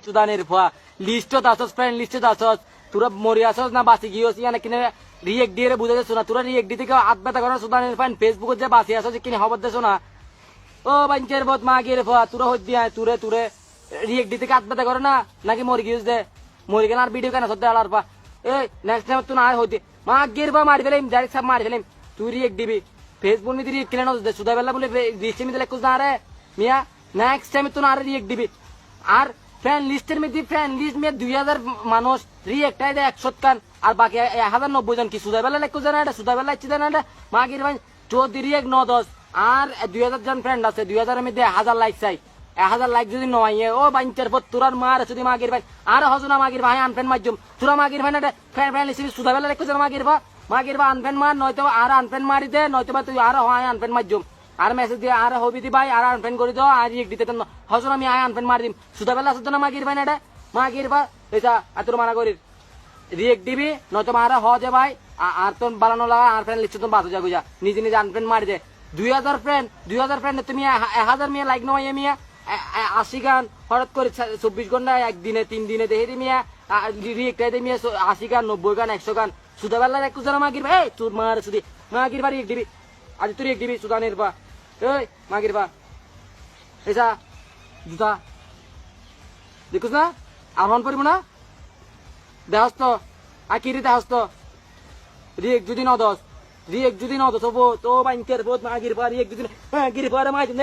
চুদানের ফোয়া লিস্টত আসস friend লিস্টত আসস তোরা মরি আসস না বাঁচি গিয়েছ ইয়ানে কিনে রিয়েক্ট দিয়ে বুঝাইছো না তোরা রিয়েক্ট দিতে কেউ হাত ব্যথা করার চুদানের ফাইন ফেসবুকত যে বাঁচি আসস কিনে খবর দেছো না ও বাঞ্চের বদ মা গিয়ে ফোয়া তোরা হইতে দিয়া তুরে তুরে রিয়েক্ট দিতে হাত ব্যথা করে না নাকি মরি গিয়েছ দে মরি গেল আর ভিডিও কেন সদ্য আলার পা এই নেক্সট টাইম তুই না হইতে মা গিয়ে বা মারি ফেলাম ডাইরেক্ট সব মারি ফেলাম তুই রিয়েক্ট দিবি ফেসবুক নিতে রিয়েক্ট কিনে না সুদা বেলা বলে রিস্টে মিতে লেখুস না রে মিয়া নেক্সট টাইম তুই আর রিয়েক্ট দিবি আর ফ্রেন্ড লিস্টের মধ্যে ফ্রেন্ড লিস্ট মেয়ে 2000 মানুষ রিয়েক্ট আই 100 কান আর বাকি 1090 জন কি সুদা বেলা লেখুস না এটা সুদা বেলা ইচ্ছে না এটা মা গিয়ে ভাই 14 রিয়েক্ট 9-10 আর 2000 জন ফ্রেন্ড আছে 2000 এর মধ্যে 1000 লাইক চাই 1000 লাইক যদি নয় ও বাঞ্চার পর তোরার মার যদি মাগির ভাই আর হজনা মাগির ভাই আনফ্রেন্ড মাধ্যম তোরা মাগির ভাই না ফ্রেন্ড লিস্ট সুদা বেলা লেখুস না মাগির বা আনফ্রেন্ড মার নয়তো আর আনফ্রেন্ড মারি দে নয়তো বা তুই আর হয় আনফ্রেন্ড মাধ্যম আর মেসেজ দিয়ে আর হবি দি ভাই আর আনফ্রেন্ড করে দাও আর রিয়েক্ট দিতে হজন আমি আয় আনফ্রেন্ড মারি দিম সুদা বেলা আসতো না মাগির ভাই না এটা মাগির বা এটা আর তোর মানা করিস রিয়েক্ট দিবি নয়তো মারা হ যে ভাই আর তোর বানানো লাগা আর ফ্রেন্ড লিস্ট তোর বাঁচো যা গুজা নিজে নিজে আনফ্রেন্ড মারি দে 2000 ফ্রেন্ড তুমি 1000 মিয়া লাইক নয় মিয়া 80 গান হঠাৎ করে 24 ঘন্টা একদিনে 3 দিনে দেখে মিয়া রিয়েক্ট দে মিয়া 80 গান 90 গান 100 গান সুদা বেলা একটু জানা মাগির ভাই তোর মার সুদি মাগির বাড়ি রিয়েক্ট দিবি আজ তুই রিয়েক্ট দিবি সুদানের বা এই মাগির বা এসা জুতা দেখুস না আহ্বান করিব না দেহস্ত আর কি দেহস্ত রিয়েক্ট যদি ন10 রিয়েক্ট যদি ন10 হবো তো বাইনকের বোধ মাগির বা রিয়েক্ট যদি মাগির বা মাই দিন